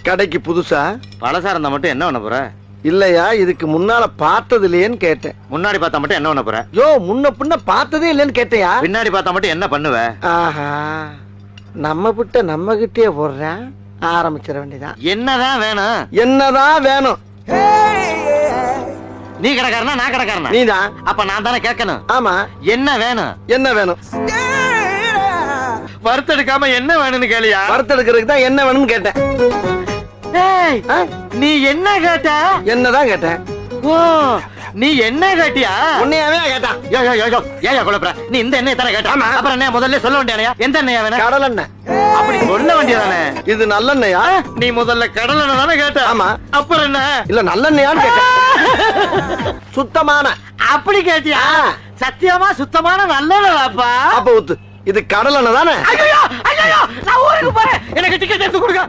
கடைக்கு புதுசா? பழசா இருந்தா மட்டும் என்ன பண்ண போற? இல்லையா, இதுக்கு முன்னால பார்த்தது இல்லையேன்னு கேட்டேன். முன்னாடி பார்த்தா மட்டும் என்ன பண்ண போற? யோ, முன்ன பின்ன பார்த்ததே இல்லைன்னு கேட்டையா? பின்னாடி பார்த்தா மட்டும் என்ன பண்ணுவ? ஆஹா, நம்ம கிட்ட நம்ம கிட்டே போடுறேன். ஆரம்பிச்சிட வேண்டியதான். என்னதான் வேணும்? என்னதான் வேணும்? நீ கடைக்காரனா நான் கடைக்காரனா? நீதான். அப்ப நான் தானே கேட்கணும். ஆமா. என்ன வேணும்? என்ன வேணும்? வறுத்தெடுக்காம என்ன வேணும்னு கேளியா? வறுத்தெடுக்கிறதுக்கு தான் என்ன வேணும்னு கேட்டேன். ஏய், ஆ? நீ என்ன கேட்ட? என்னதான் கேட்டேன். ஓ, நீ என்ன கேட்டியா? உன்னையாவே கேட்டான். யோ யோ யோ யோ, ஏயா குழப்பற? நீ இந்த எண்ணெய் தானே கேட்ட? ஆமா. அப்புறம் என்ன முதல்ல சொல்ல வேண்டியானயா? எந்த எண்ணெயா வேணும்? கடல் எண்ணெய். அப்படி சொல்ல வேண்டியதானே? இது நல்லெண்ணெயா? நீ முதல்ல கடல் எண்ணெய் தானே கேட்ட? ஆமா. அப்புறம் என்ன? இல்ல நல்லெண்ணெயான்னு கேட்டேன். சுத்தமான. அப்படி கேட்டியா? ஆ. சத்தியமா சுத்தமான நல்லதாப்பா. அப்ப ஊத்து. இது கடல் எண்ணெய் தானே? ஐயோ ஐயோ, நான் ஊருக்கு போறேன். எனக்கு டிக்கெட் எடுத்து கொடுங்க.